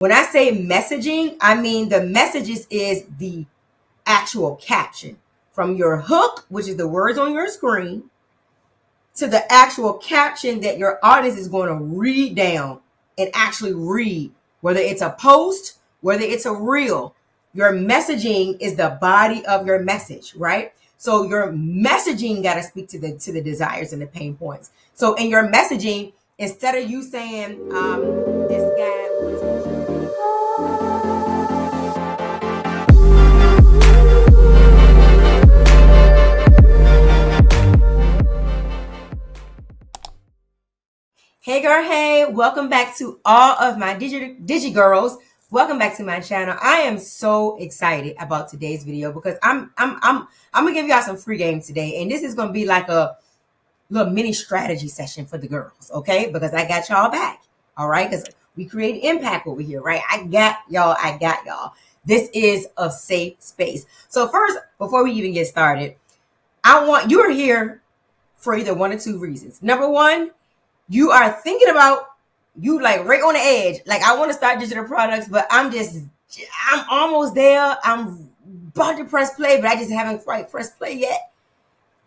When I say messaging, I mean the messages is the actual caption from your hook, which is the words on your screen, to the actual caption that your audience is going to read down and actually read, whether it's a post, whether it's a reel. Your messaging is the body of your message, right? So your messaging got to speak to the desires and the pain points. So in your messaging, instead of you saying, this guy Hey girl, hey, welcome back to all of my digi girls. Welcome back to my channel. I am so excited about today's video because I'm gonna give y'all some free games today, and this is gonna be like a little mini strategy session for the girls, okay? Because I got y'all back, all right? Because we create impact over here, right? I got y'all. This is a safe space. So first, before we even get started, you are here for either one or two reasons. Number one, you are thinking about you like right on the edge. Like, I want to start digital products, but I'm almost there. I'm about to press play, but I just haven't quite pressed play yet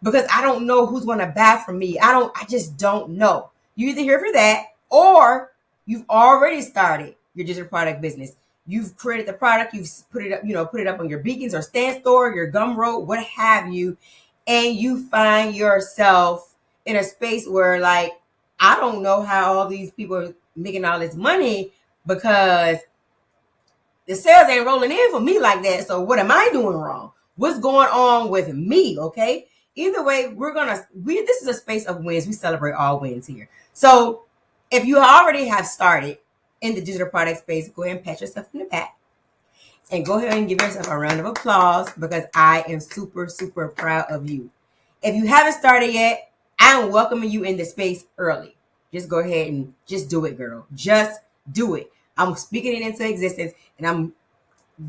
because I don't know who's going to buy from me. I just don't know. You either here for that or you've already started your digital product business. You've created the product, you've put it up on your beacons or stand store, your Gumroad, what have you, and you find yourself in a space where like, I don't know how all these people are making all this money because the sales ain't rolling in for me like that. So what am I doing wrong? What's going on with me? Okay. Either way, this is a space of wins. We celebrate all wins here. So if you already have started in the digital product space, go ahead and pat yourself in the back and go ahead and give yourself a round of applause because I am super, super proud of you. If you haven't started yet, I'm welcoming you in the space early. Just go ahead and just do it, girl. Just do it. I'm speaking it into existence. And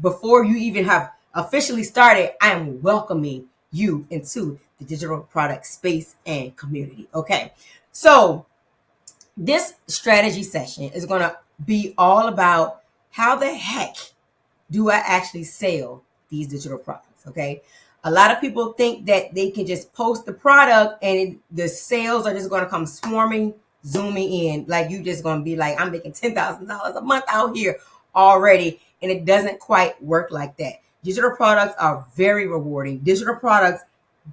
before you even have officially started, I am welcoming you into the digital product space and community. Okay. So this strategy session is going to be all about how the heck do I actually sell these digital products? Okay. A lot of people think that they can just post the product and the sales are just going to come zooming in. Like you just going to be like, I'm making $10,000 a month out here already. And it doesn't quite work like that. Digital products are very rewarding. Digital products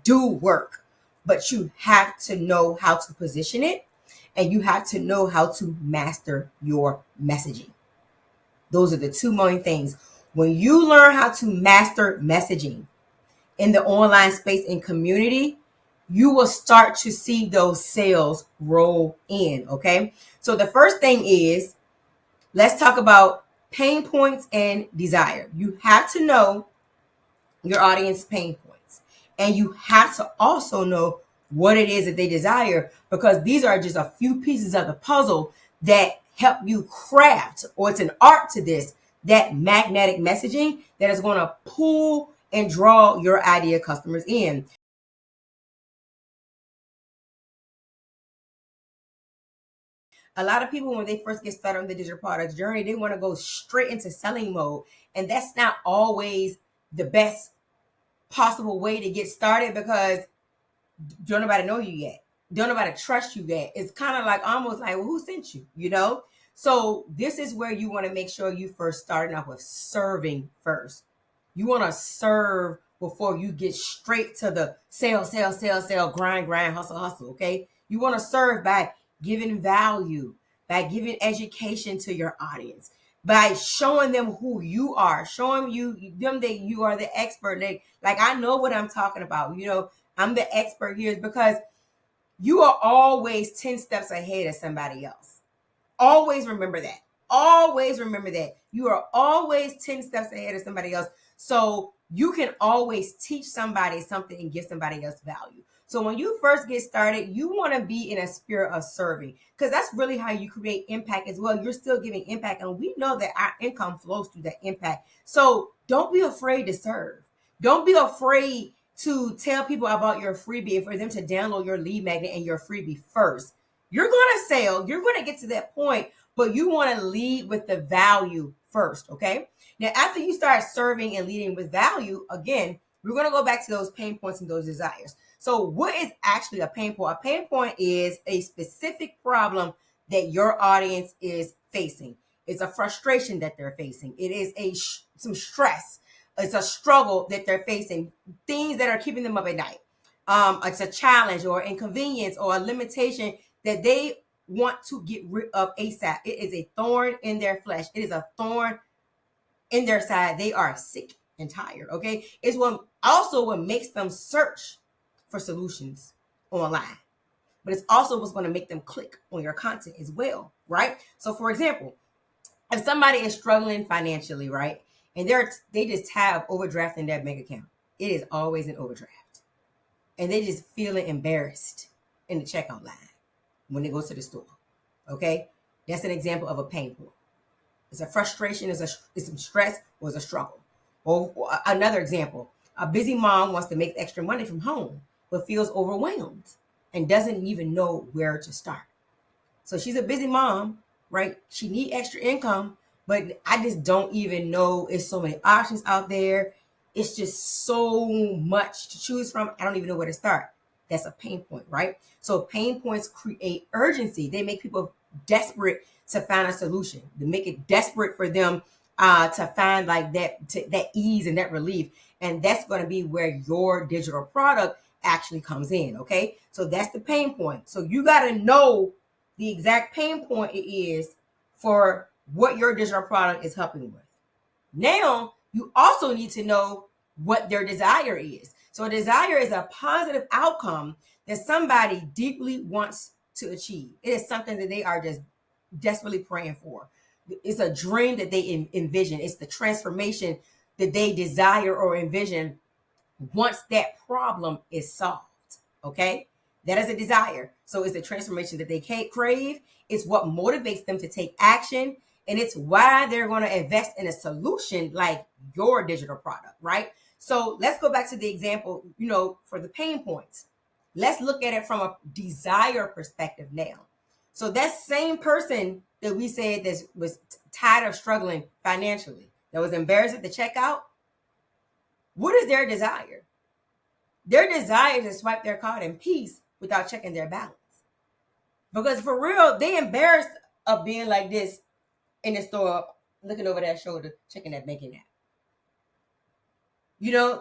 do work, but you have to know how to position it and you have to know how to master your messaging. Those are the two main things. When you learn how to master messaging in the online space and community, you will start to see those sales roll in, okay? So the first thing is, let's talk about pain points and desire. You have to know your audience pain points, and you have to also know what it is that they desire, because these are just a few pieces of the puzzle that help you craft, or it's an art to this, that magnetic messaging that is going to pull and draw your ideal customers in. A lot of people, when they first get started on the digital products journey, they want to go straight into selling mode. And that's not always the best possible way to get started because don't nobody know you yet. Don't nobody trust you yet. It's kind of like almost like, well, who sent you? You know? So this is where you want to make sure you first starting off with serving first. You want to serve before you get straight to the sell, grind, hustle, okay? You want to serve by giving value, by giving education to your audience, by showing them who you are, showing them that you are the expert. Like I know what I'm talking about. You know, I'm the expert here because you are always 10 steps ahead of somebody else. Always remember that. Always remember that. You are always 10 steps ahead of somebody else. So you can always teach somebody something and give somebody else value. So when you first get started, you want to be in a spirit of serving, because that's really how you create impact as well. You're still giving impact, and we know that our income flows through that impact. So don't be afraid to serve. Don't be afraid to tell people about your freebie and for them to download your lead magnet and your freebie first. You're going to sell. You're going to get to that point, but you want to lead with the value first, okay? Now, after you start serving and leading with value, again, we're going to go back to those pain points and those desires. So what is actually a pain point? A pain point is a specific problem that your audience is facing. It's a frustration that they're facing. It is some stress. It's a struggle that they're facing, things that are keeping them up at night. It's a challenge or inconvenience or a limitation that they want to get rid of ASAP. It is a thorn in their flesh. It is a thorn in their side. They are sick and tired, okay? It's what makes them search for solutions online. But it's also what's going to make them click on your content as well, right? So for example, if somebody is struggling financially, right, and they just have overdraft in their bank account, it is always an overdraft. And they just feeling embarrassed in the checkout line when they go to the store, okay? That's an example of a pain point. It's a frustration, it's some stress, or it's a struggle. Or another example, a busy mom wants to make extra money from home, but feels overwhelmed and doesn't even know where to start. So she's a busy mom, right? She needs extra income, but I just don't even know. It's so many options out there. It's just so much to choose from. I don't even know where to start. That's a pain point, right? So pain points create urgency. They make people desperate to find a solution. They make it desperate for them to find like that ease and that relief. And that's going to be where your digital product actually comes in, okay? So that's the pain point. So you got to know the exact pain point it is for what your digital product is helping with. Now, you also need to know what their desire is. So a desire is a positive outcome that somebody deeply wants to achieve. It is something that they are just desperately praying for. It's a dream that they envision. It's the transformation that they desire or envision once that problem is solved, okay? That is a desire. So it's the transformation that they crave. It's what motivates them to take action. And it's why they're going to invest in a solution like your digital product, right? So let's go back to the example, for the pain points. Let's look at it from a desire perspective now. So that same person that we said that was tired of struggling financially, that was embarrassed at the checkout, what is their desire? Their desire is to swipe their card in peace without checking their balance. Because for real, they embarrassed of being like this in the store, looking over their shoulder, checking that banking app.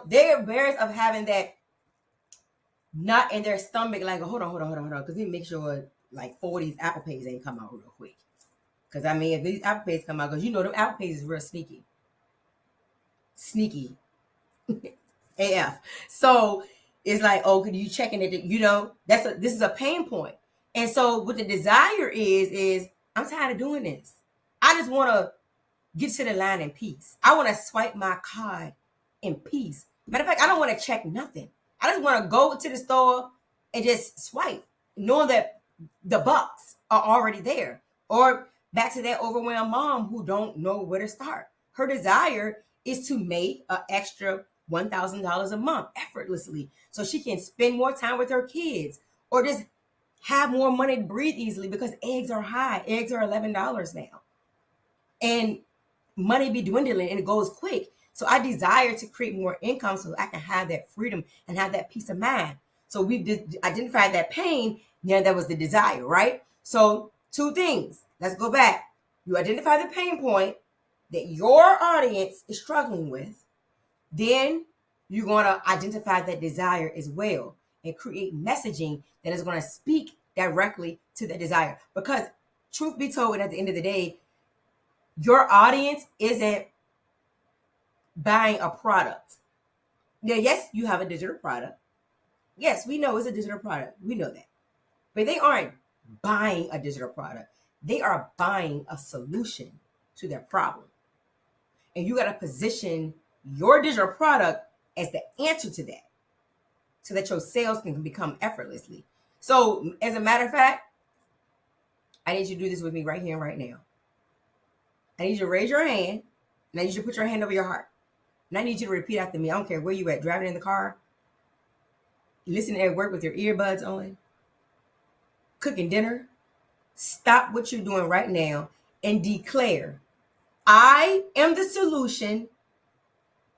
They're embarrassed of having that knot in their stomach, like, hold on, because we make sure like 4 of these Apple Pays ain't come out real quick. Because if these Apple Pays come out, because them Apple Pays is real sneaky. Sneaky. AF. So it's like, oh, could you checking it? This is a pain point. And so what the desire is I'm tired of doing this. I just want to get to the line in peace. I want to swipe my card in peace. Matter of fact, I don't want to check nothing. I just want to go to the store and just swipe, knowing that the bucks are already there. Or back to that overwhelmed mom who don't know where to start. Her desire is to make an extra $1,000 a month effortlessly so she can spend more time with her kids or just have more money to breathe easily because eggs are high. Eggs are $11 now. And money be dwindling and it goes quick. So I desire to create more income so I can have that freedom and have that peace of mind. So we've identified that pain. Yeah, that was the desire, right? So 2 things. Let's go back. You identify the pain point that your audience is struggling with. Then you're going to identify that desire as well and create messaging that is going to speak directly to that desire. Because truth be told, and at the end of the day, your audience isn't buying a product. Now, yes, you have a digital product. Yes, we know it's a digital product. We know that. But they aren't buying a digital product. They are buying a solution to their problem. And you got to position your digital product as the answer to that so that your sales can become effortlessly. So as a matter of fact, I need you to do this with me right here and right now. I need you to raise your hand and I need you to put your hand over your heart. And I need you to repeat after me. I don't care where you at, driving in the car, listening at work with your earbuds on, cooking dinner. Stop what you're doing right now and declare I am the solution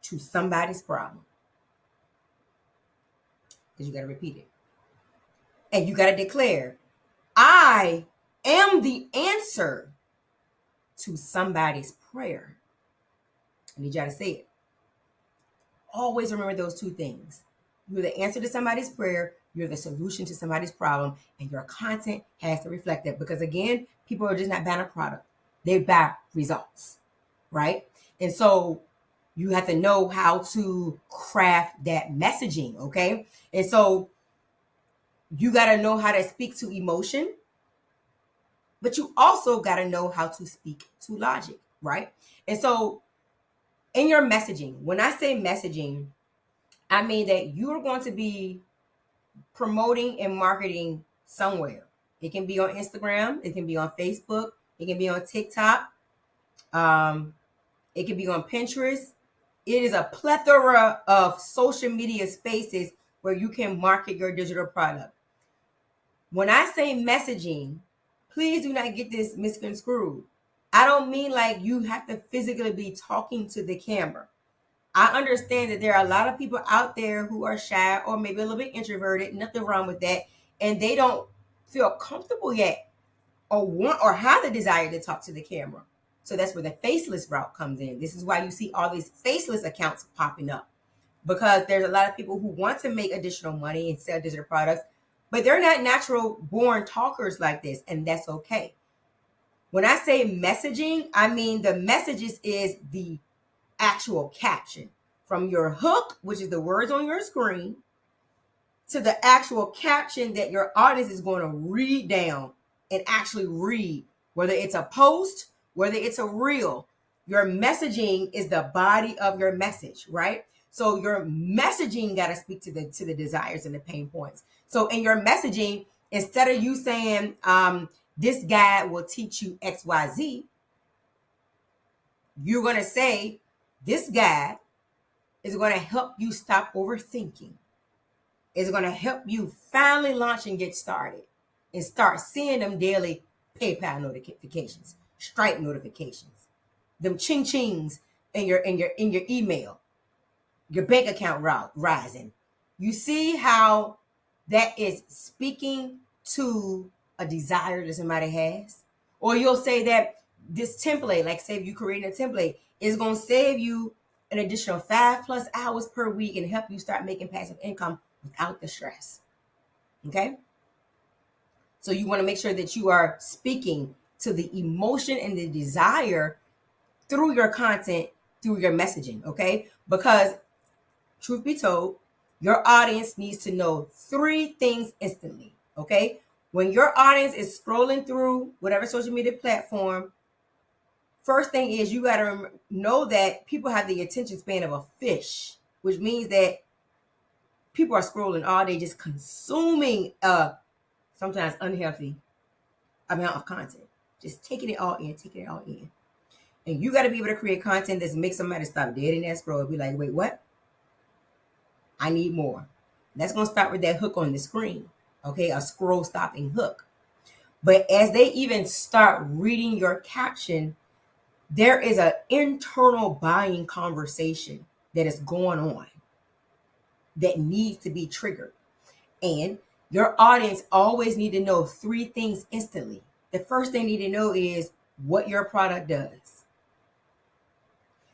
to somebody's problem. Because you got to repeat it. And you got to declare, I am the answer to somebody's prayer. I need y'all to say it. Always remember those two things. You're the answer to somebody's prayer, you're the solution to somebody's problem, and your content has to reflect that. Because again, people are just not buying a product, they buy results, right? And so you have to know how to craft that messaging, okay? And so you got to know how to speak to emotion, but you also got to know how to speak to logic, right? And so in your messaging, when I say messaging, I mean that you're going to be promoting and marketing somewhere. It can be on Instagram, it can be on Facebook, it can be on TikTok, it can be on Pinterest. It is a plethora of social media spaces where you can market your digital product. When I say messaging, please do not get this misconstrued. I don't mean like you have to physically be talking to the camera. I understand that there are a lot of people out there who are shy or maybe a little bit introverted, nothing wrong with that, and they don't feel comfortable yet or want or have the desire to talk to the camera. So that's where the faceless route comes in. This is why you see all these faceless accounts popping up, because there's a lot of people who want to make additional money and sell digital products, but they're not natural born talkers like this, and that's okay. When I say messaging, I mean the messages is the actual caption, from your hook, which is the words on your screen, to the actual caption that your audience is going to read down and actually read, whether it's a post, whether it's a reel. Your messaging is the body of your message, right? So your messaging got to speak to the desires and the pain points. So in your messaging, instead of you saying, this guide will teach you XYZ, you're going to say, this guide is going to help you stop overthinking. It's going to help you finally launch and get started and start seeing them daily PayPal notifications, Stripe notifications, them ching-chings in your email, your bank account rising. You see how that is speaking to a desire that somebody has? Or you'll say that this template, like say if you create a template, is going to save you an additional 5+ hours per week and help you start making passive income without the stress. Okay? So you want to make sure that you are speaking to the emotion and the desire through your content, through your messaging, okay? Because truth be told, your audience needs to know 3 things instantly, okay? When your audience is scrolling through whatever social media platform, first thing is you got to know that people have the attention span of a fish, which means that people are scrolling all day, just consuming sometimes unhealthy amount of content, just taking it all in. And you got to be able to create content that makes somebody stop dead in that scroll and be like, wait, what? I need more. That's going to start with that hook on the screen, okay? A scroll stopping hook. But as they even start reading your caption, there is an internal buying conversation that is going on that needs to be triggered. And your audience always need to know 3 things instantly. The first thing they need to know is what your product does.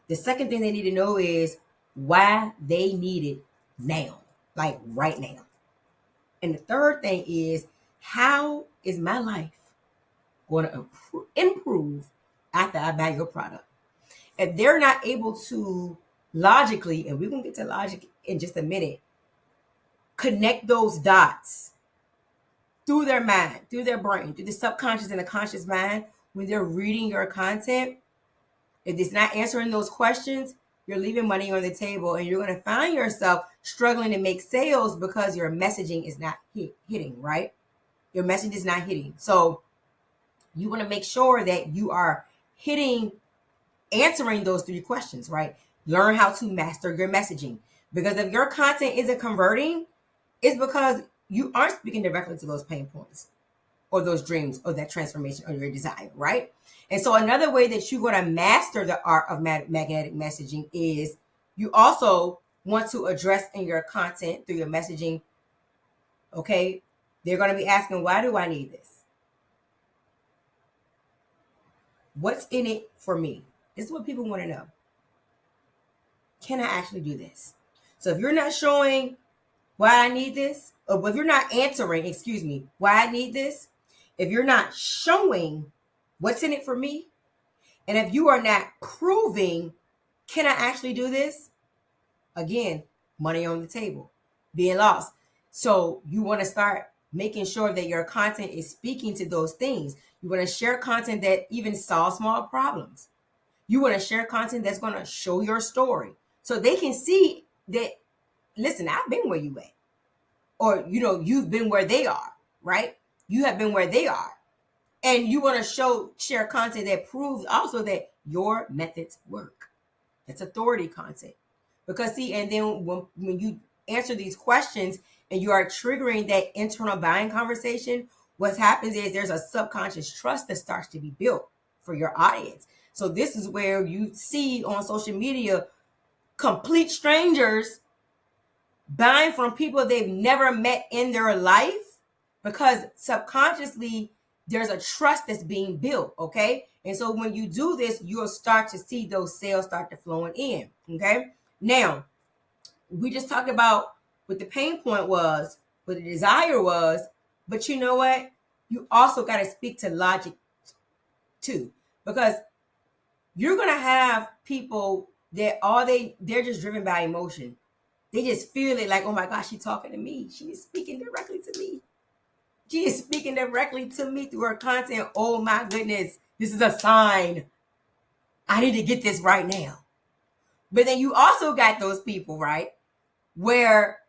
The second thing they need to know is why they need it now, like right now. And the third thing is, how is my life going to improve after I buy your product? If they're not able to logically, and we're going to get to logic in just a minute, connect those dots through their mind, through their brain, through the subconscious and the conscious mind, when they're reading your content, if it's not answering those questions, you're leaving money on the table and you're going to find yourself struggling to make sales because your messaging is not hitting, right? Your message is not hitting. So you want to make sure that you are answering those 3 questions, right? Learn how to master your messaging. Because if your content isn't converting, it's because you aren't speaking directly to those pain points. or those dreams or that transformation or your desire, right? And so another way that you're going to master the art of magnetic messaging is you also want to address in your content through your messaging, okay, they're going to be asking, why do I need this? What's in it for me? This is what people want to know. Can I actually do this? So if you're not showing why I need this, or if you're not answering, why I need this, if you're not showing what's in it for me, and if you are not proving, can I actually do this? Again, money on the table, being lost. So you want to start making sure that your content is speaking to those things. You want to share content that even solves small problems. You want to share content that's going to show your story so they can see that, listen, I've been where you at. Or, you've been where they are, right? You have been where they are. And you want to share content that proves also that your methods work. That's authority content. Because see, and then when you answer these questions and you are triggering that internal buying conversation, what happens is there's a subconscious trust that starts to be built for your audience. So this is where you see on social media complete strangers buying from people they've never met in their life, because subconsciously there's a trust that's being built, okay? And so when you do this, you'll start to see those sales start to flowing in, okay? Now, we just talked about what the pain point was, what the desire was, but you know what? You also got to speak to logic too, because you're going to have people that they're just driven by emotion. They just feel it like, oh my gosh, she's talking to me. She is speaking directly to me. She is speaking directly to me through her content. Oh my goodness, this is a sign. I need to get this right now. But then you also got those people, right, where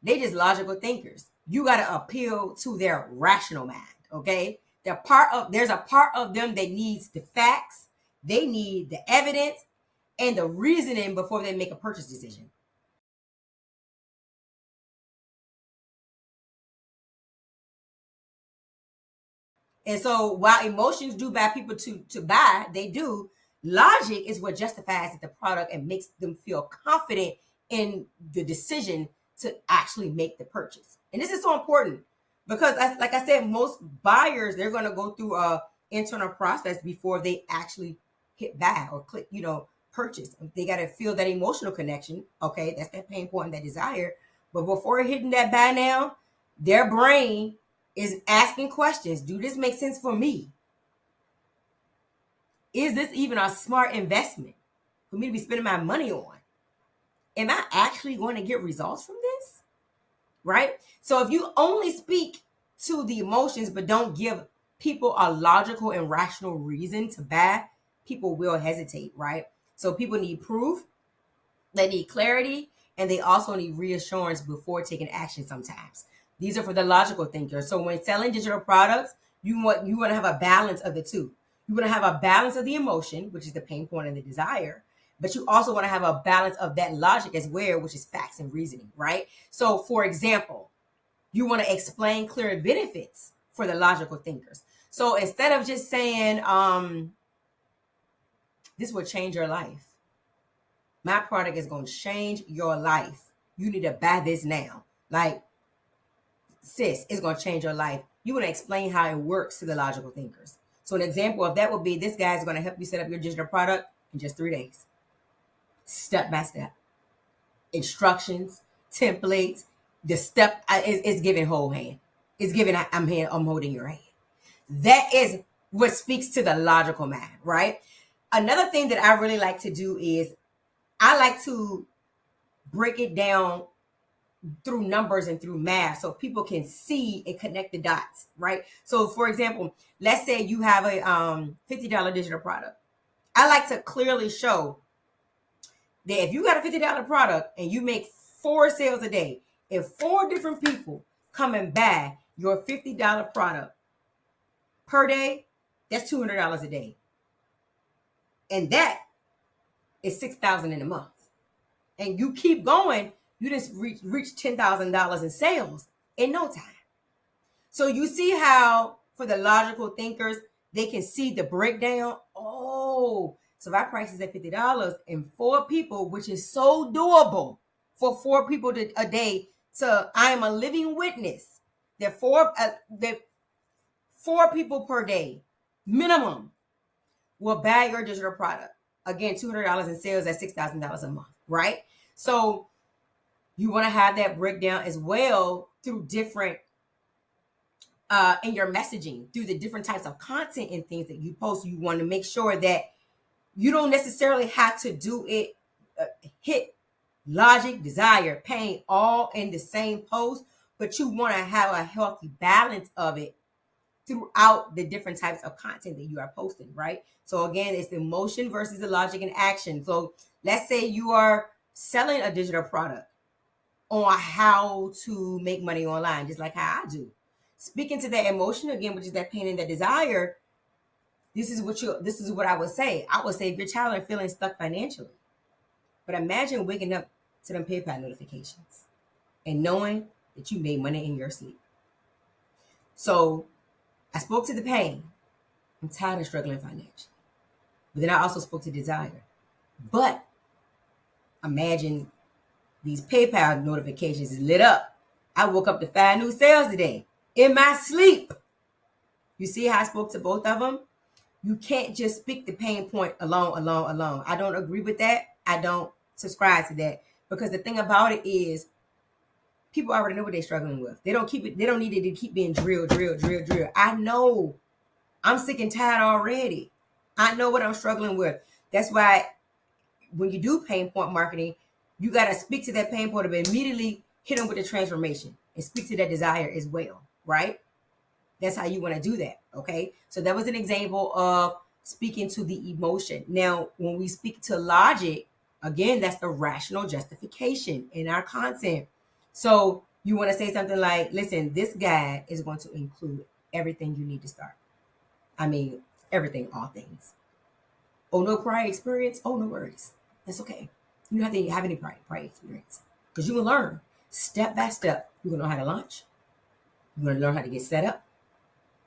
they just logical thinkers. You got to appeal to their rational mind, okay? There's a part of them that needs the facts. They need the evidence and the reasoning before they make a purchase decision. And so while emotions do buy people to buy, they do, logic is what justifies the product and makes them feel confident in the decision to actually make the purchase. And this is so important because, like I said, most buyers, they're going to go through a internal process before they actually hit buy or click, purchase. They got to feel that emotional connection. Okay, that's that pain point and that desire. But before hitting that buy now, their brain is asking questions. Do this make sense for me? Is this even a smart investment for me to be spending my money on? Am I actually going to get results from this? Right? So if you only speak to the emotions but don't give people a logical and rational reason to buy, people will hesitate, right? So people need proof, they need clarity, and they also need reassurance before taking action sometimes. These are for the logical thinkers. So when selling digital products, you want to have a balance of the two. You want to have a balance of the emotion, which is the pain point and the desire, but you also want to have a balance of that logic as well, which is facts and reasoning, right? So for example, you want to explain clear benefits for the logical thinkers. So instead of just saying, this will change your life. My product is going to change your life. You need to buy this now. Like, sis, it's going to change your life. You want to explain how it works to the logical thinkers. So an example of that would be, this guy is going to help you set up your digital product in just 3 days. Step by step. Instructions, templates, the step is giving whole hand. It's giving, I'm holding your hand. That is what speaks to the logical mind, right? Another thing that I really like to do is I like to break it down through numbers and through math so people can see and connect the dots, right? So for example, let's say you have a $50 digital product. I like to clearly show that if you got a $50 product and you make 4 sales a day, if 4 different people come and buy your $50 product per day, that's $200 a day. And that is $6,000 in a month. And you keep going, you just reach $10,000 in sales in no time. So you see how for the logical thinkers, they can see the breakdown. Oh, so if I price is at $50 and 4 people, which is so doable for 4 people a day. So I am a living witness that that 4 people per day minimum will buy your digital product. Again, $200 in sales at $6,000 a month, right? So you want to have that breakdown as well through different in your messaging, through the different types of content and things that you post. You want to make sure that you don't necessarily have to do it, hit logic, desire, pain, all in the same post, but you want to have a healthy balance of it throughout the different types of content that you are posting, right? So again, it's the emotion versus the logic and action. So let's say you are selling a digital product on how to make money online, just like how I do. Speaking to that emotion again, which is that pain and that desire, this is what I would say. I would say if your child are feeling stuck financially, but imagine waking up to them PayPal notifications and knowing that you made money in your sleep. So I spoke to the pain. I'm tired of struggling financially. But then I also spoke to desire. But imagine these PayPal notifications is lit up. I woke up to 5 new sales today in my sleep. You see how I spoke to both of them? You can't just speak the pain point alone. I don't agree with that. I don't subscribe to that. Because the thing about it is, people already know what they're struggling with. They don't need it to keep being drilled. I know. I'm sick and tired already. I know what I'm struggling with. That's why when you do pain point marketing, you got to speak to that pain point and immediately hit them with the transformation and speak to that desire as well, right? That's how you want to do that, okay? So that was an example of speaking to the emotion. Now, when we speak to logic, again, that's the rational justification in our content. So you want to say something like, listen, this guide is going to include everything you need to start. I mean, everything, all things. Oh, no prior experience? Oh, no worries. That's okay. You don't have to have any prior experience because you will learn step by step. You're going to know how to launch. You're going to learn how to get set up.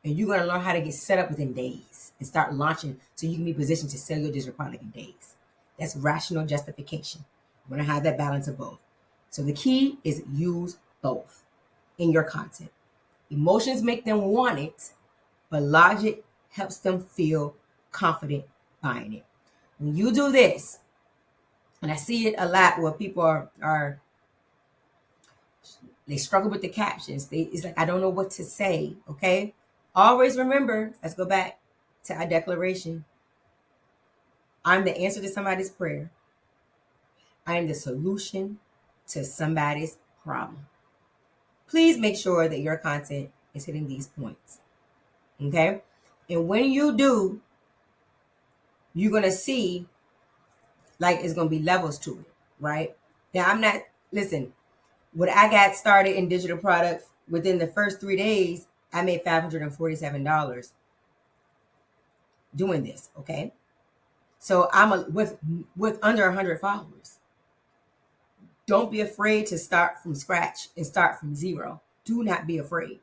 And you're going to learn how to get set up within days and start launching so you can be positioned to sell your digital product in days. That's rational justification. You want to have that balance of both. So the key is use both in your content. Emotions make them want it, but logic helps them feel confident buying it. When you do this, and I see it a lot where people are they struggle with the captions. It's like, I don't know what to say, okay? Always remember, let's go back to our declaration. I'm the answer to somebody's prayer. I am the solution to somebody's problem. Please make sure that your content is hitting these points, okay? And when you do, you're going to see like it's going to be levels to it, right? Now, listen, when I got started in digital products, within the first 3 days, I made $547 doing this, okay? So I'm with under 100 followers. Don't be afraid to start from scratch and start from zero. Do not be afraid.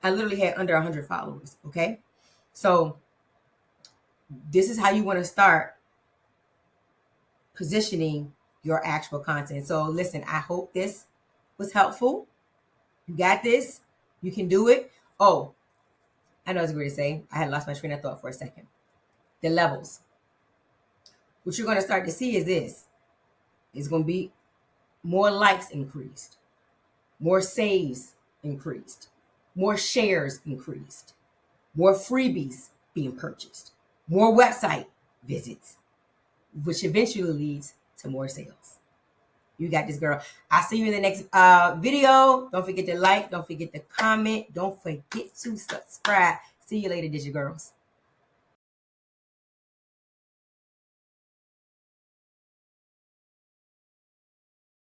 I literally had under 100 followers, okay? So this is how you want to start positioning your actual content. So listen, I hope this was helpful. You got this. You can do it. Oh, I know what I was going to say. I had lost my train of thought for a second. The levels. What you're going to start to see is this. It's going to be more likes increased, more saves increased, more shares increased, more freebies being purchased, more website visits, which eventually leads to more sales. You got this, girl. I'll see you in the next video. Don't forget to like. Don't forget to comment. Don't forget to subscribe. See you later, Digi Girls.